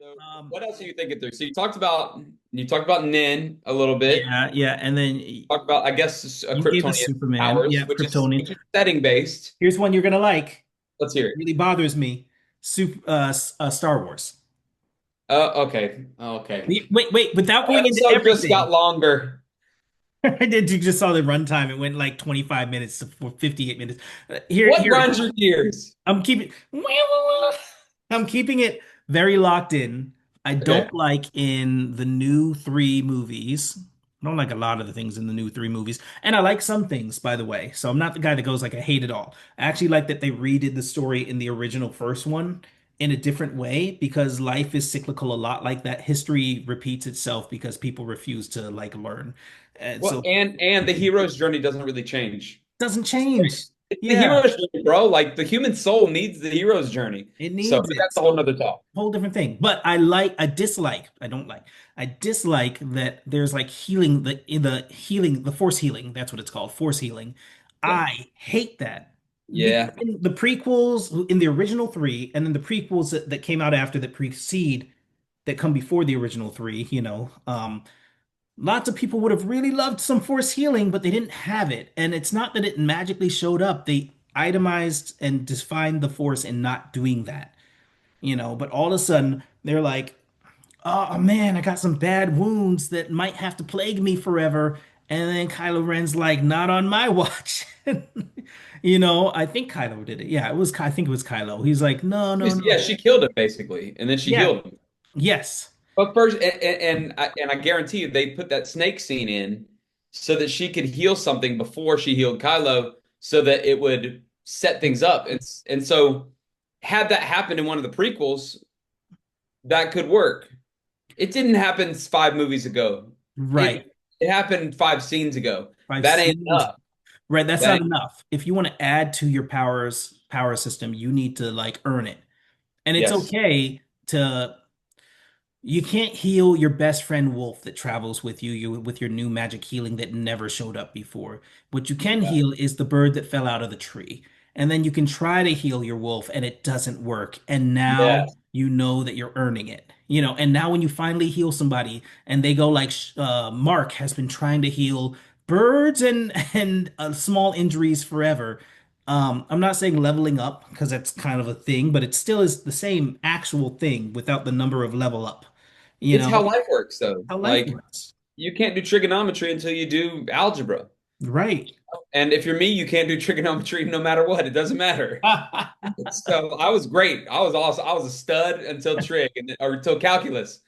So Um, what else are you thinking through? So you talked about Nin a little bit. yeah, yeah, and then Talked about, I guess, you gave us Kryptonian Superman. powers, Yeah, Kryptonian. which is setting based. Here's one you're gonna like. Let's hear it. Really bothers me. Star Wars. Okay. Okay. Wait, without The going into episode just got everything. longer. I did. You just saw the runtime. It went like 25 minutes to 58 minutes. What grinds your gears? I'm keeping. I'm keeping it very locked in. I Okay. don't like in the new three movies. I don't like a lot of the things in the new three movies, and I like some things, by the way. So I'm not the guy that goes like I hate it all. I actually like that they redid the story in the original first one in a different way because life is cyclical a lot like that. History repeats itself because people refuse to like learn, and Well, so and the hero's journey doesn't really change. doesn't change. It's the Yeah, hero's journey, bro. Like the human soul needs the hero's journey. it So needs it. that's a whole So nother talk. whole different thing. But I dislike that there's like the force healing. That's what it's called, force healing. Yeah. I hate that because Yeah. in the prequels, in the original three, and then the prequels that came out after that come before the original three, lots of people would have really loved some force healing, but they didn't have it. And it's not that it magically showed up. They itemized and defined the force in not doing that, but all of a sudden they're like, oh man, I got some bad wounds that might have to plague me forever. And then Kylo Ren's like, not on my watch. I think Kylo did it. Yeah, I think it was Kylo. He's like, no, no, Yeah, no. she killed him basically, and then she Yeah, healed him. yes. But first, and I guarantee you, they put that snake scene in so that she could heal something before she healed Kylo, so that it would set things up. And so, had that happened in one of the prequels, that could work. It didn't happen 5 movies ago. Right. It happened 5 scenes ago. Five That ain't scenes. enough. Right, that's That not ain't enough. If you want to add to your power system, you need to like earn it. And it's yes, okay to you can't heal your best friend wolf that travels with you with your new magic healing that never showed up before. What you can yeah, heal is the bird that fell out of the tree. And then you can try to heal your wolf and it doesn't work. And now yes. you know that you're earning it. And now when you finally heal somebody and they go like Mark has been trying to heal birds and and small injuries forever. I'm not saying leveling up because that's kind of a thing, but it still is the same actual thing without the number of level up. You It's how know, life works, though. how life Like works. you can't do trigonometry until you do algebra. Right. And if you're me, you can't do trigonometry no matter what. It doesn't matter. So I was great. I was awesome. I was a stud until trig or until calculus.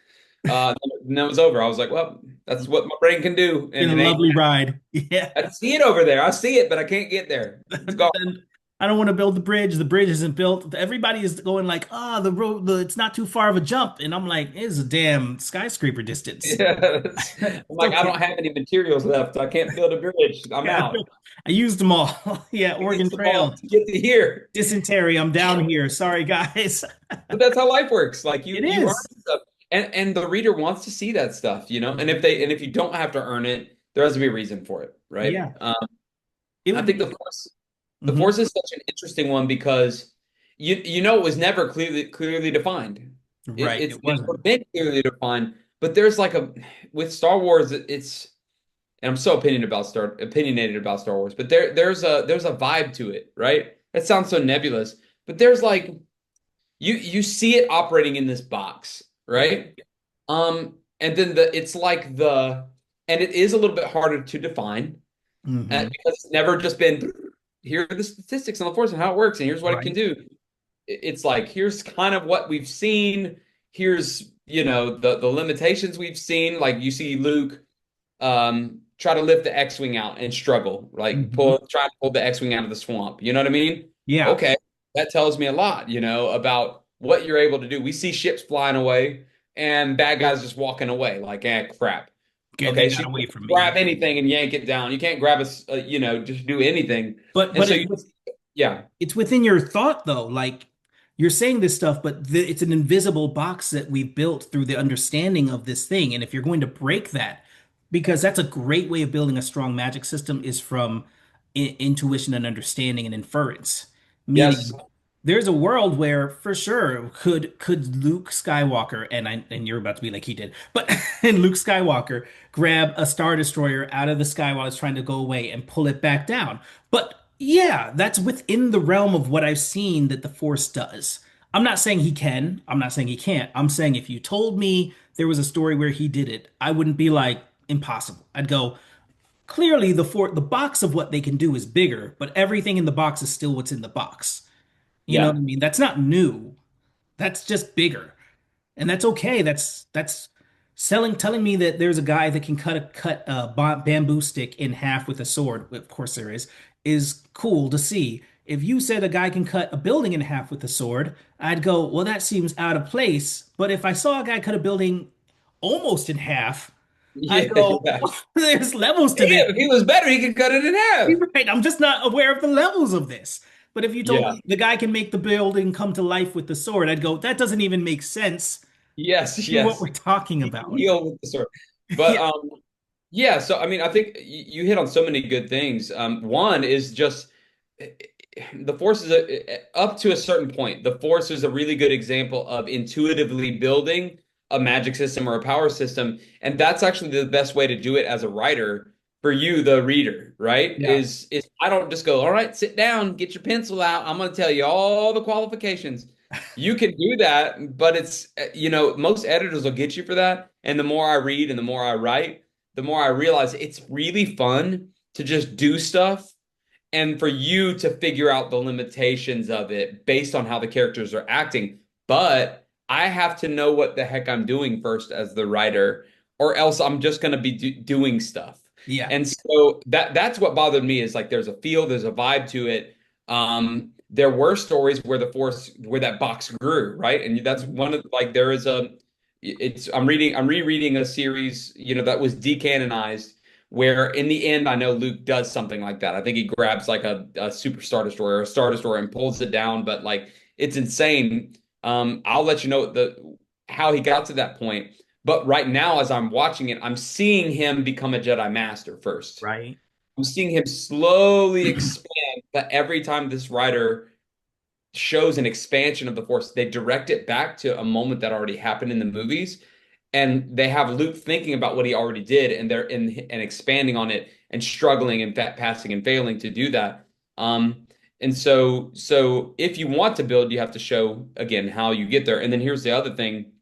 Then it was over. I was like, well, that's what my brain can do, Been and a it ain't. lovely ride. Yeah. I see it over there. I see it, but I can't get there. It's gone. Then I don't want to build the bridge. The bridge isn't built. Everybody is going like, the road, it's not too far of a jump. And I'm like, it's a damn skyscraper distance. Yeah. I'm It's like, I okay. don't have any materials left. I can't build a bridge. I'm Yeah, out. I used them all. Yeah, It Oregon needs the ball Trail. to get to here. Dysentery. I'm down here. Sorry, guys. But that's how life works. Like It you earn is. stuff, and the reader wants to see that stuff, and if you don't have to earn it, there has to be a reason for it, right? Yeah. It I would think be. the Mhm. force is such an interesting one because it was never clearly defined. Right. It's It never wasn't. been clearly defined. But there's like a with Star Wars, it's and I'm so opinionated about Star Wars, but there's a vibe to it, right? It sounds so nebulous, but there's like you see it operating in this box, right? And then it's like and it is a little bit harder to define Hmm. because it's never just been here are the statistics on the force and how it works, and here's what it can Right. do. It's like here's kind of what we've seen. Here's the limitations we've seen. Like you see Luke try to lift the X-wing out and struggle, like Hmm. try to pull the X-wing out of the swamp. You know what I mean? Yeah. Okay, that tells me a lot, about what you're able to do. We see ships flying away and bad guys just walking away, like, crap. Get Okay, that she away can from me. grab anything and yank it down. You can't grab just do anything. But And but so it's yeah, it's within your thought though. Like you're saying this stuff, but it's an invisible box that we've built through the understanding of this thing. And if you're going to break that, because that's a great way of building a strong magic system is from intuition and understanding and inference. yes, Meaning there's a world where for sure could Luke Skywalker and you're about to be like he did, but and Luke Skywalker grab a Star Destroyer out of the sky while it's trying to go away and pull it back down. But yeah, that's within the realm of what I've seen that the Force does. I'm not saying he can, I'm not saying he can't. I'm saying if you told me there was a story where he did it, I wouldn't be like impossible. I'd go, clearly the box of what they can do is bigger, but everything in the box is still what's in the box. You know what I Yeah. mean? That's not new. That's just bigger. And that's okay. That's selling telling me that there's a guy that can cut a bamboo stick in half with a sword. Of course there is cool to see. If you said a guy can cut a building in half with a sword, I'd go, well, that seems out of place. But if I saw a guy cut a building almost in half, I'd Yeah. go, Yeah. there's levels to this. If he was better, he could cut it in half. You're right. I'm just not aware of the levels of this. But if you told Yeah. me the guy can make the building come to life with the sword, I'd go, that doesn't even make sense Yes. to what Yes. we're talking He can about. heal with the sword. But Yeah, yeah, so I mean, I think you hit on so many good things. One is just the Force is up to a certain point. The Force is a really good example of intuitively building a magic system or a power system, and that's actually the best way to do it as a writer for you, the reader, right? yeah, Is I don't just go, all right, sit down, get your pencil out. I'm going to tell you all the qualifications. You can do that, but it's most editors will get you for that. And the more I read and the more I write, the more I realize it's really fun to just do stuff and for you to figure out the limitations of it based on how the characters are acting. But I have to know what the heck I'm doing first as the writer, or else I'm just going to be doing stuff. yeah, And so that's what bothered me is like there's a feel, there's a vibe to it. There were stories where where that box grew, right? And that's one of like there is a it's I'm rereading a series, that was decanonized where in the end I know Luke does something like that. I think he grabs like a super Star Destroyer or a Star Destroyer and pulls it down, but like it's insane. I'll let you know the how he got to that point. But right now, as I'm watching it, I'm seeing him become a Jedi Master first. right. I'm seeing him slowly expand, but every time this writer shows an expansion of the Force, they direct it back to a moment that already happened in the movies, and they have Luke thinking about what he already did, and they're in and expanding on it and struggling and passing and failing to do that. And so if you want to build, you have to show again how you get there. And then here's the other thing: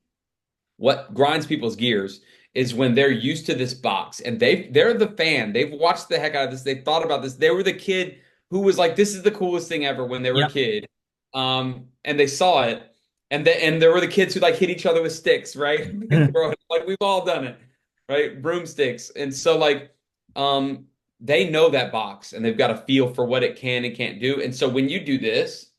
what grinds people's gears is when they're used to this box and they're the fan. They've watched the heck out of this. They thought about this. They were the kid who was like, "This is the coolest thing ever" when they were a Yep. kid. And they saw it, and there were the kids who like hit each other with sticks, right? And throw it. Like we've all done it, right? Broomsticks. And so like, they know that box and they've got a feel for what it can and can't do. And so when you do this,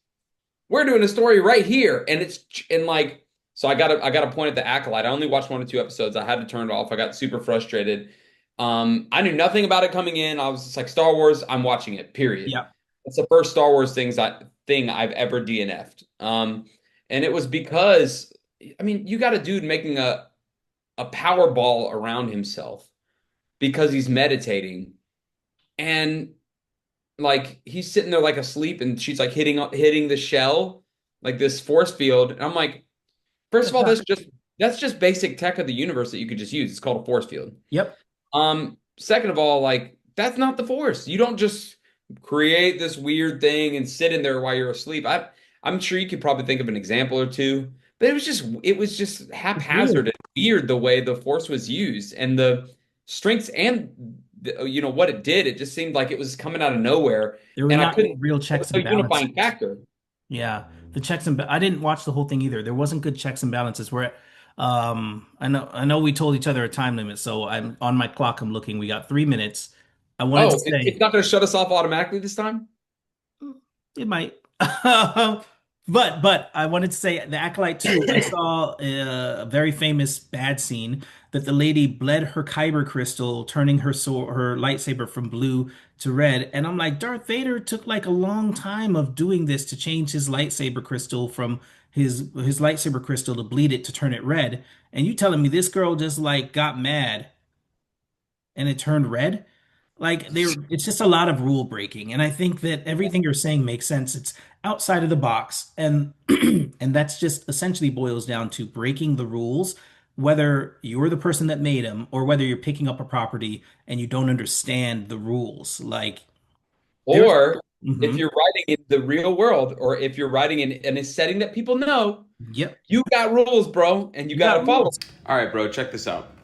we're doing a story right here, and it's and like so I got to point at the acolyte. I only watched 1 or 2 episodes. I had to turn it off. I got super frustrated. I knew nothing about it coming in. I was just like Star Wars. I'm watching it. Period. Yep. It's the first Star Wars thing I've ever DNF'd. And it was because I mean you got a dude making a power ball around himself because he's meditating, and like he's sitting there like asleep, and she's like hitting the shell like this force field, and I'm like, first of all, that's just basic tech of the universe that you could just use. It's called a force field. Yep. Second of all, like that's not the force. You don't just create this weird thing and sit in there while you're asleep. I'm sure you could probably think of an example or two, but it was just It's haphazard weird. and weird the way the force was used and the strengths and what it did. It just seemed like it was coming out of nowhere, There were and I not couldn't. real It was checks a and unifying balances. factor. Yeah, the checks and I didn't watch the whole thing either. There wasn't good checks and balances. Where I know we told each other a time limit, so I'm on my clock. I'm looking. We got 3 minutes. I wanted to Oh, it's say. not going to shut us off automatically this time? It might. But I wanted to say the Acolyte 2, I saw a very famous bad scene that the lady bled her kyber crystal, turning her lightsaber from blue to red. And I'm like, Darth Vader took like a long time of doing this to change his lightsaber crystal from his lightsaber crystal to bleed it to turn it red. And you telling me this girl just like got mad and it turned red? Like it's just a lot of rule breaking. And I think that everything you're saying makes sense. outside of the box, and and that's just essentially boils down to breaking the rules, whether you're the person that made them or whether you're picking up a property and you don't understand the rules. Like there's Or if Mhm. you're writing in the real world, or if you're writing in a setting that people know, Yep, you got rules, bro, and you you got got to follow. rules. All right, bro, check this out.